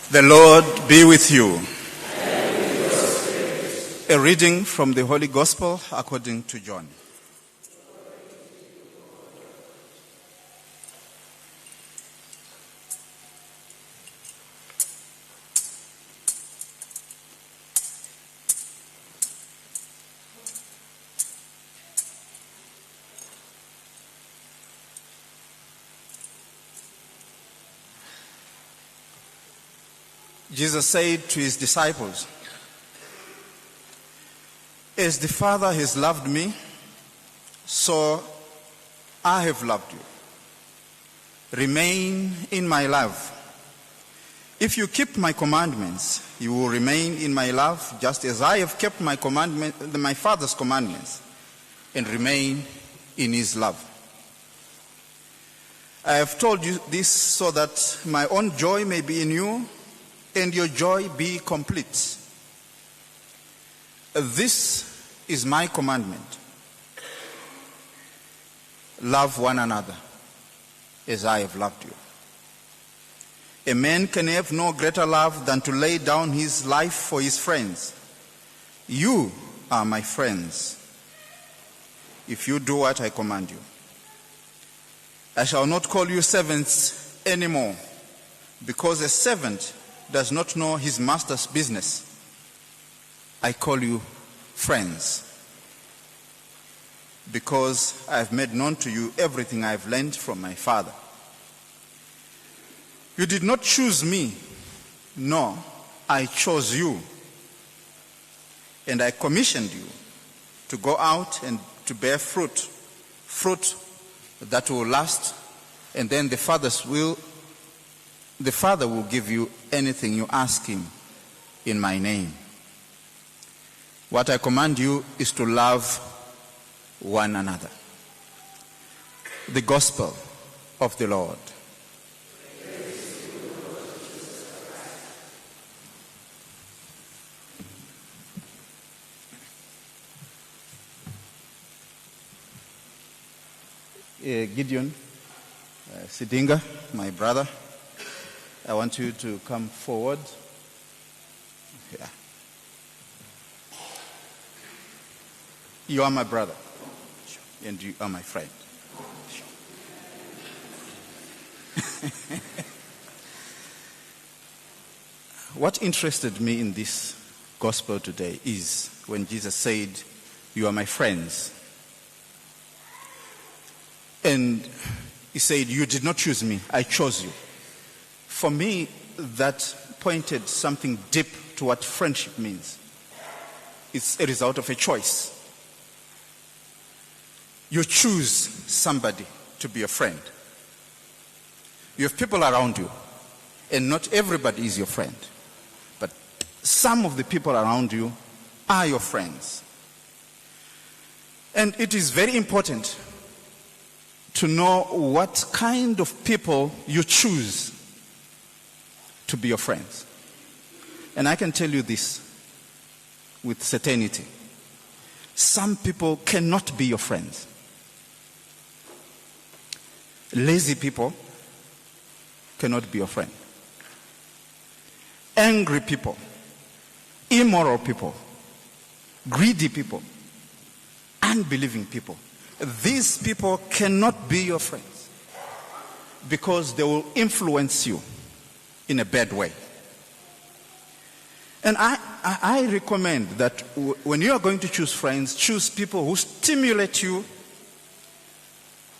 The Lord be with you. A reading from the Holy Gospel according to John. Jesus said to his disciples, "As the Father has loved me, so I have loved you. Remain in my love. If you keep my commandments, you will remain in my love, just as I have kept my Father's commandments, and remain in his love. I have told you this so that my own joy may be in you, and your joy be complete. This is my commandment. Love one another as I have loved you. A man can have no greater love than to lay down his life for his friends. You are my friends if you do what I command you. I shall not call you servants anymore, because a servant does not know his master's business. I call you friends, because I have made known to you everything I have learned from my Father. You did not choose me, no, I chose you, and I commissioned you to go out and to bear fruit that will last, and then the Father will give you anything you ask him in my name. What I command you is to love one another." The Gospel of the Lord. Gideon Sidinga, my brother, I want you to come forward. Yeah. You are my brother, and you are my friend. What interested me in this gospel today is when Jesus said, "You are my friends." And he said, "You did not choose me, I chose you." For me, that pointed something deep to what friendship means. It's a result of a choice. You choose somebody to be a friend. You have people around you, and not everybody is your friend. But some of the people around you are your friends. And it is very important to know what kind of people you choose to be your friends. And I can tell you this with certainty. Some people cannot be your friends. Lazy people cannot be your friend. Angry people, immoral people, greedy people, unbelieving people. These people cannot be your friends because they will influence you in a bad way. And I recommend that when you are going to choose friends, choose people who stimulate you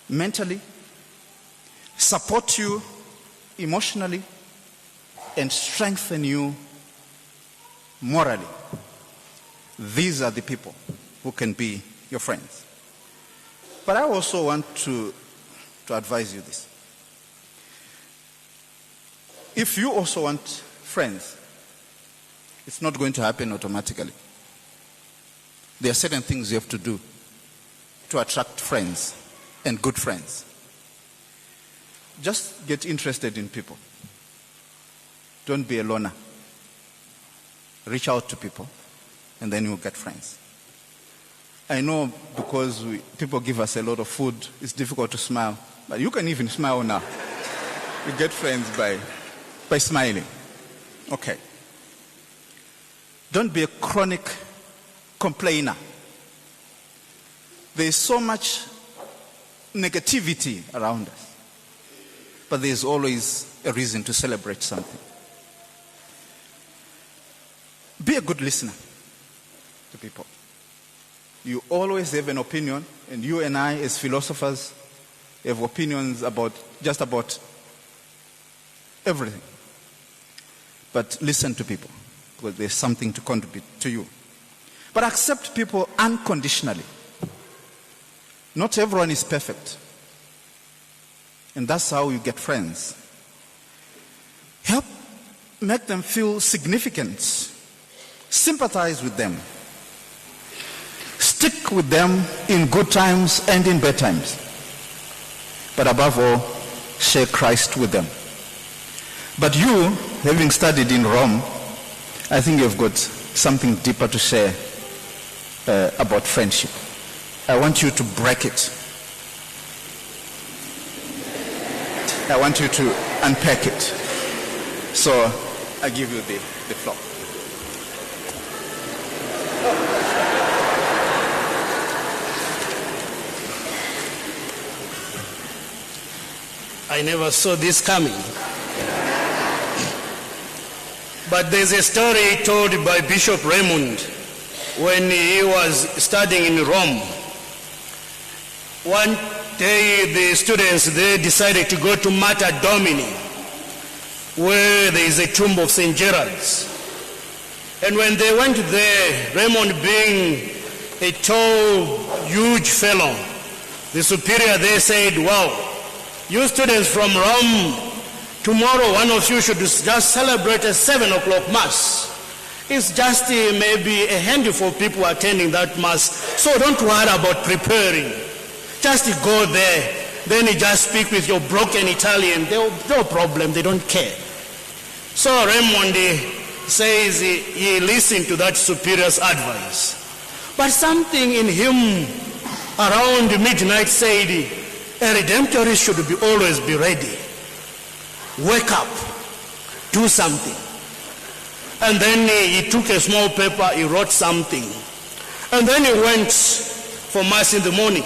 mentally, support you emotionally, and strengthen you morally. These are the people who can be your friends. But I also want to advise you this. If you also want friends, it's not going to happen automatically. There are certain things you have to do to attract friends and good friends. Just get interested in people. Don't be a loner. Reach out to people, and then you'll get friends. I know because people give us a lot of food, it's difficult to smile. But you can even smile now. You get friends by smiling. Okay. Don't be a chronic complainer. There is so much negativity around us. But there is always a reason to celebrate something. Be a good listener to people. You always have an opinion, and you and I as philosophers have opinions about just about everything. But listen to people, because there's something to contribute to you. But accept people unconditionally. Not everyone is perfect. And that's how you get friends. Help make them feel significant. Sympathize with them. Stick with them in good times and in bad times. But above all, share Christ with them. But you, having studied in Rome, I think you've got something deeper to share about friendship. I want you to break it. I want you to unpack it. So I give you the floor. I never saw this coming. But there's a story told by Bishop Raymond when he was studying in Rome. One day the students, they decided to go to Mater Domini, where there is a tomb of St. Gerard's. And when they went there, Raymond being a tall, huge fellow, the superior there said, "Wow, you students from Rome, tomorrow one of you should just celebrate a 7 o'clock mass. It's just maybe a handful of people attending that mass, so don't worry about preparing. Just go there, then you just speak with your broken Italian. No problem, they don't care." So Raymond says he listened to that superior's advice. But something in him around midnight said, a redemptorist should always be ready. Wake up, do something. And then he took a small paper, he wrote something. And then he went for mass in the morning.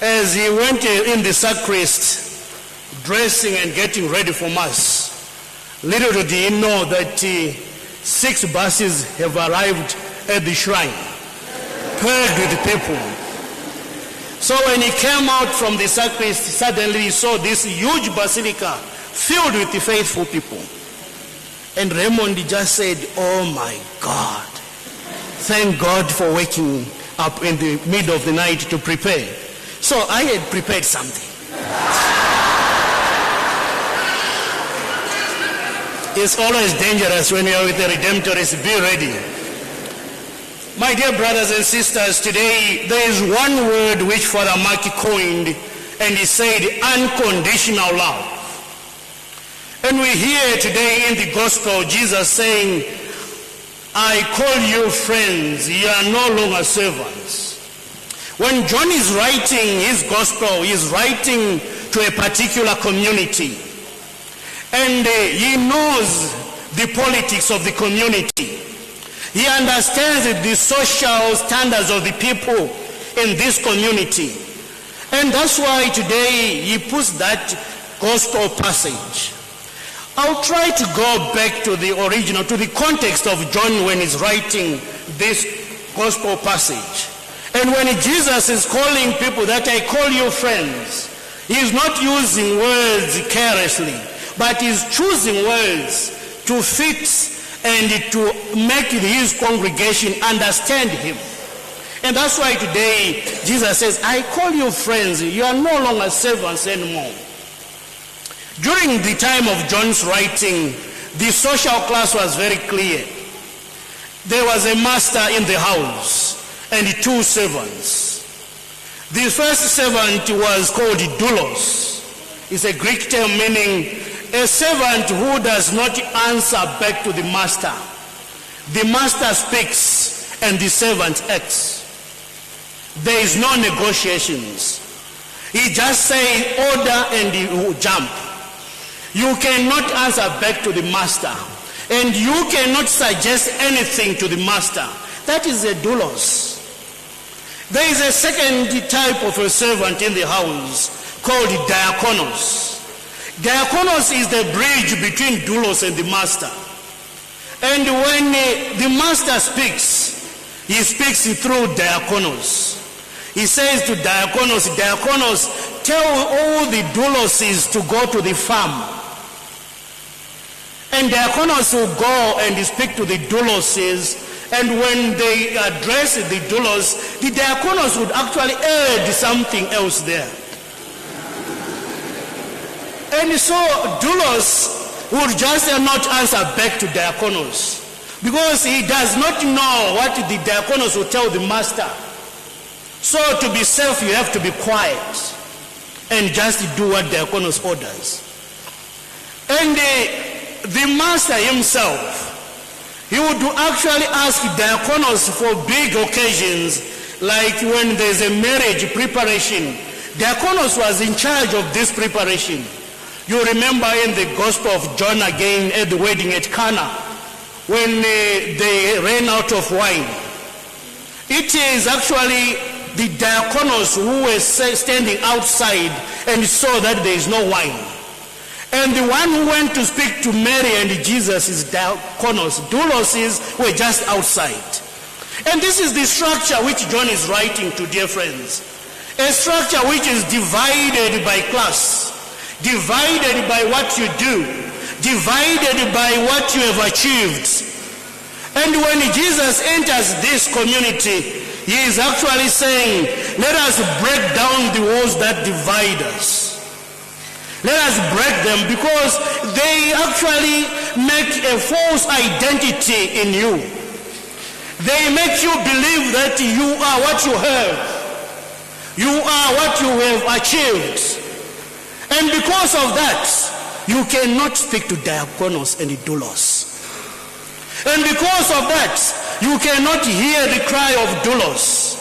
As he went in the sacristy, dressing and getting ready for mass, little did he know that 6 buses have arrived at the shrine, filled with people. So when he came out from the sacristy, suddenly he saw this huge basilica filled with the faithful people. And Raymond just said, "Oh my God, thank God for waking up in the middle of the night to prepare." So I had prepared something. It's always dangerous when you are with the Redemptorists. Be ready. My dear brothers and sisters, today there is one word which Father Mark coined, and he said unconditional love. And we hear today in the gospel Jesus saying, "I call you friends, you are no longer servants." When John is writing his gospel, he is writing to a particular community. And he knows the politics of the community. He understands the social standards of the people in this community. And that's why today he puts that gospel passage. I'll try to go back to the original, to the context of John when he's writing this gospel passage. And when Jesus is calling people that I call you friends, he's not using words carelessly, but he's choosing words to fit and to make his congregation understand him. And that's why today Jesus says, "I call you friends, you are no longer servants anymore." During the time of John's writing, the social class was very clear. There was a master in the house and 2 servants. The first servant was called doulos. It's a Greek term meaning a servant who does not answer back to the master. The master speaks and the servant acts. There is no negotiations. He just says order and he will jump. You cannot answer back to the master. and you cannot suggest anything to the master. That is a doulos. There is a second type of a servant in the house called diakonos. Diakonos is the bridge between doulos and the master. And when the master speaks, he speaks through diakonos. He says to diakonos, diakonos, tell all the douloses to go to the farm. And diakonos will go and speak to the douloses, and when they address the doulos, the diakonos would actually add something else there. And so doulos would just not answer back to diakonos, because he does not know what the diakonos will tell the master. So to be safe, you have to be quiet and just do what diakonos orders. And the master himself, he would actually ask diakonos for big occasions, like when there's a marriage preparation. Diakonos was in charge of this preparation. You remember in the Gospel of John again at the wedding at Cana, when they ran out of wine. It is actually the diakonos who were standing outside and saw that there is no wine. And the one who went to speak to Mary and Jesus is diakonos. Doulos were just outside. And this is the structure which John is writing to, dear friends. A structure which is divided by class, divided by what you do, divided by what you have achieved. And when Jesus enters this community, he is actually saying, let us break down the walls that divide us. Let us break them, because they actually make a false identity in you. They make you believe that you are what you have. You are what you have achieved. And because of that, you cannot speak to diakonos and doulos. And because of that, you cannot hear the cry of doulos.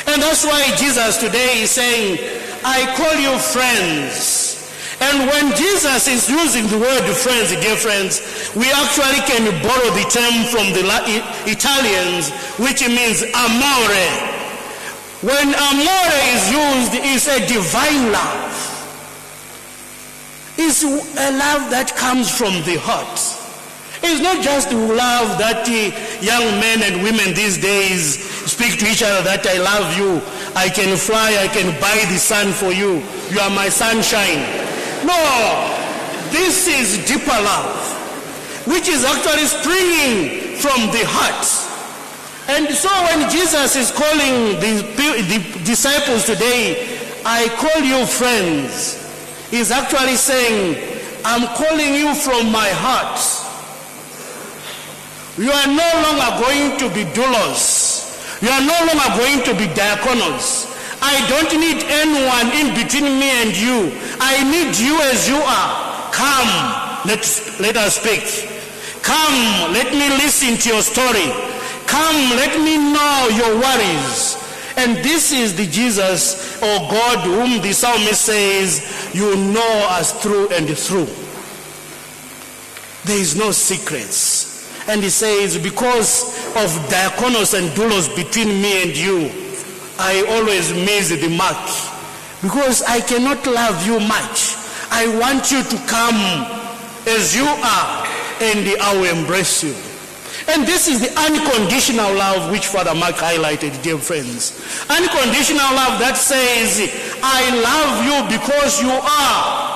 And that's why Jesus today is saying, I call you friends. And when Jesus is using the word friends, dear friends, we actually can borrow the term from the Italians, which means amore. When amore is used, it's a divine love. It's a love that comes from the heart. It's not just love that young men and women these days speak to each other, that I love you, I can fly, I can buy the sun for you, you are my sunshine. No, this is deeper love, which is actually springing from the heart. And so when Jesus is calling the disciples today, I call you friends, he's actually saying, I'm calling you from my heart. You are no longer going to be doulos. You are no longer going to be diakonos. I don't need anyone in between me and you. I need you as you are. Come, let us speak. Come, let me listen to your story. Come, let me know your worries. And this is the Jesus or God whom the psalmist says, you know us through and through. There is no secrets. And he says, because of diakonos and doulos between me and you, I always miss the mark. Because I cannot love you much. I want you to come as you are, and I will embrace you. And this is the unconditional love which Father Mark highlighted, dear friends. Unconditional love that says, I love you because you are.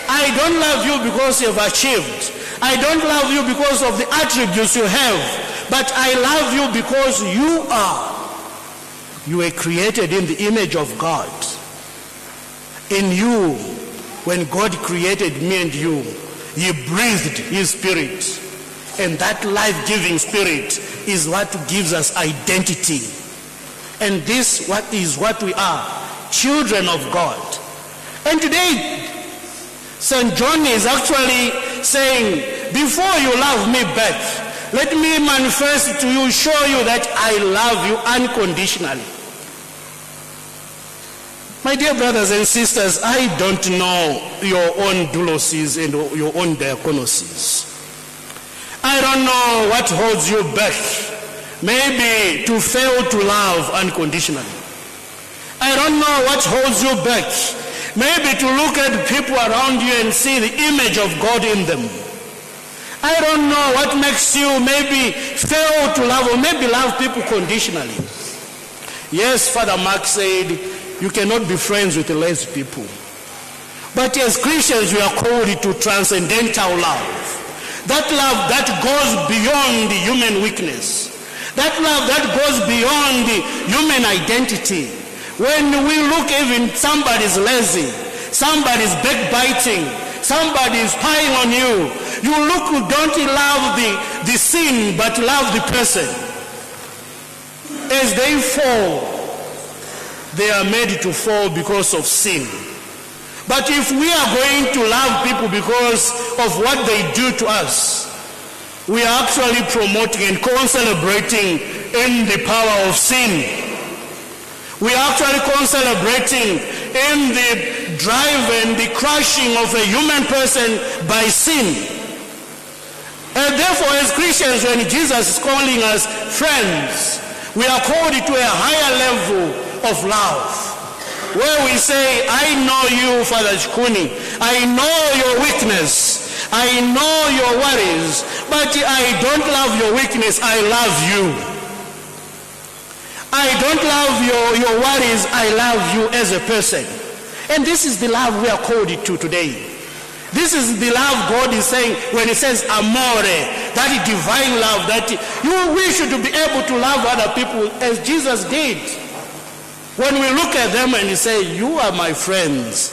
I don't love you because you have achieved. I don't love you because of the attributes you have, but I love you because you are. You were created in the image of God. In you, when God created me and you, he breathed his spirit. And that life-giving spirit is what gives us identity. And this is what we are, children of God. And today, St. John is actually saying, before you love me back, let me manifest to you, show you that I love you unconditionally. My dear brothers and sisters, I don't know your own douloses and your own diakonoses. I don't know what holds you back. Maybe to fail to love unconditionally. I don't know what holds you back. Maybe to look at people around you and see the image of God in them. I don't know what makes you maybe fail to love or maybe love people conditionally. Yes, Father Mark said, you cannot be friends with lazy people. But as Christians, we are called to transcendental love. That love that goes beyond human weakness. That love that goes beyond human identity. When we look, even somebody's lazy, somebody's backbiting, somebody's spying on you, you look, don't love the sin, but love the person. As they fall, they are made to fall because of sin. But if we are going to love people because of what they do to us, we are actually promoting and co-celebrating in the power of sin. We are actually co-celebrating in the drive and the crushing of a human person by sin. And therefore, as Christians, when Jesus is calling us friends, we are called to a higher level of love, where we say, I know you, Father Chikuni. I know your weakness. I know your worries. But I don't love your weakness. I love you. I don't love your worries. I love you as a person. And this is the love we are called to today. This is the love God is saying when he says amore, that divine love, that we should be able to love other people as Jesus did. When we look at them and say, you are my friends,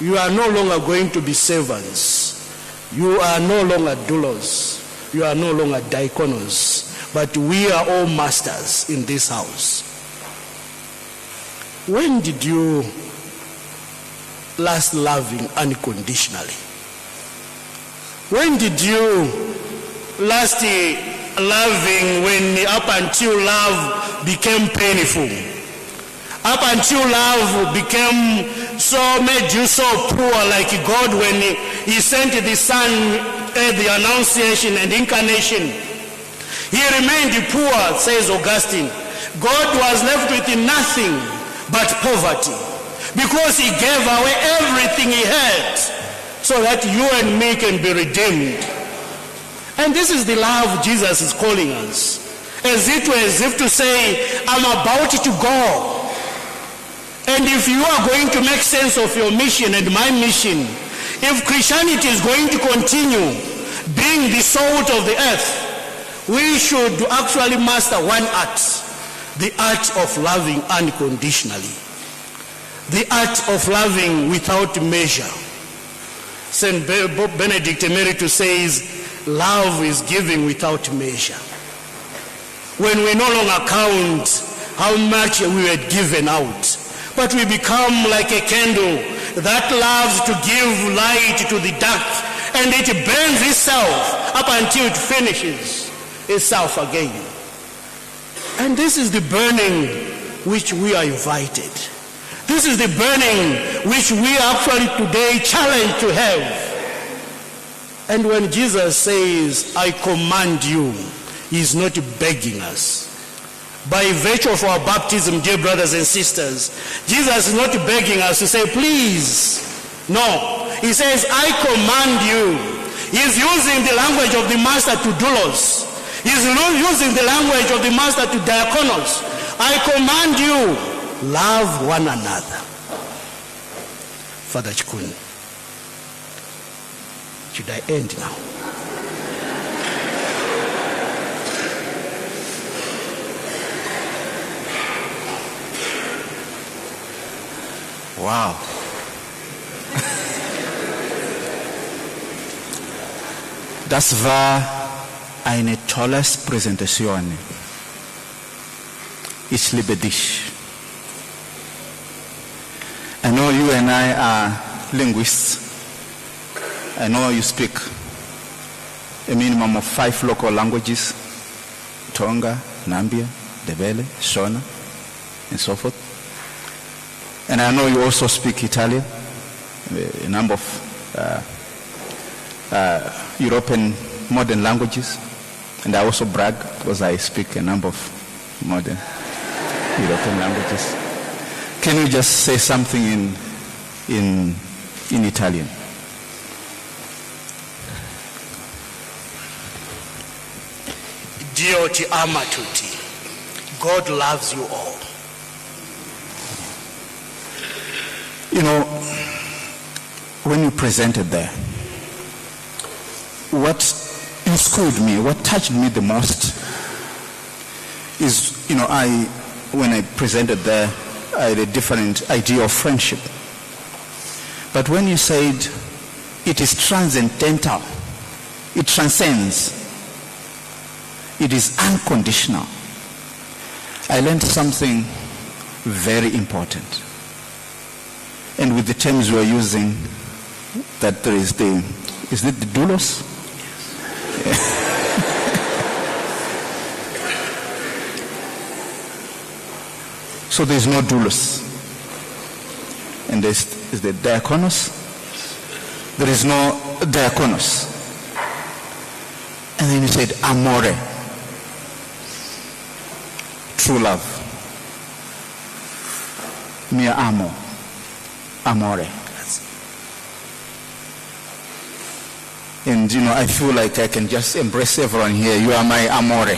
you are no longer going to be servants. You are no longer doulos. You are no longer diakonos. But we are all masters in this house. When did you last loving unconditionally? When did you last loving when up until love became painful? Up until love became made you so poor, like God when he sent the Son at the Annunciation and Incarnation. He remained poor, says Augustine. God was left with nothing but poverty, because he gave away everything he had so that you and me can be redeemed. And this is the love Jesus is calling us, as if to say, I'm about to go. And if you are going to make sense of your mission and my mission, if Christianity is going to continue being the salt of the earth, we should actually master one art, the art of loving unconditionally, the art of loving without measure. St. Benedict Emeritus says, love is giving without measure. When we no longer count how much we had given out, but we become like a candle that loves to give light to the dark, and it burns itself up until it finishes itself again. And this is the burning which we are invited. This is the burning which we are actually today challenged to have. And when Jesus says, I command you, he is not begging us. By virtue of our baptism, dear brothers and sisters, Jesus is not begging us to say, please. No. He says, I command you. He's using the language of the master to doulos. He's using the language of the master to diakonos. I command you, love one another. Father Chikuni, should I end now? Wow. Das war eine tolle Präsentation. Ich liebe dich. I know you and I are linguists. I know you speak a minimum of 5 local languages: Tonga, Nambia, Ndebele, Shona, and so forth. And I know you also speak Italian, a number of European modern languages, and I also brag because I speak a number of modern European languages. Can you just say something in Italian? Dio ti ama tutti. God loves you all. You know, when you presented there, what inspired me, what touched me the most is, when I presented there, I had a different idea of friendship. But when you said it is transcendental, it transcends, it is unconditional, I learned something very important. And with the terms we are using, that there is is it the doulos? Yes. So there is no doulos. And there is the diakonos. There is no diakonos. And then you said amore. True love. Mia amo. Amore. And I feel like I can just embrace everyone here. You are my amore.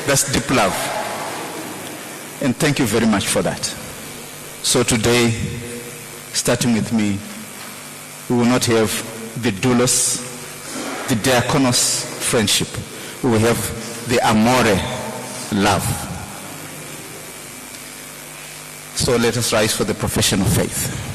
That's deep love. And thank you very much for that. So today, starting with me, we will not have the doulos, the diakonos friendship. We will have the amore love. So let us rise for the profession of faith.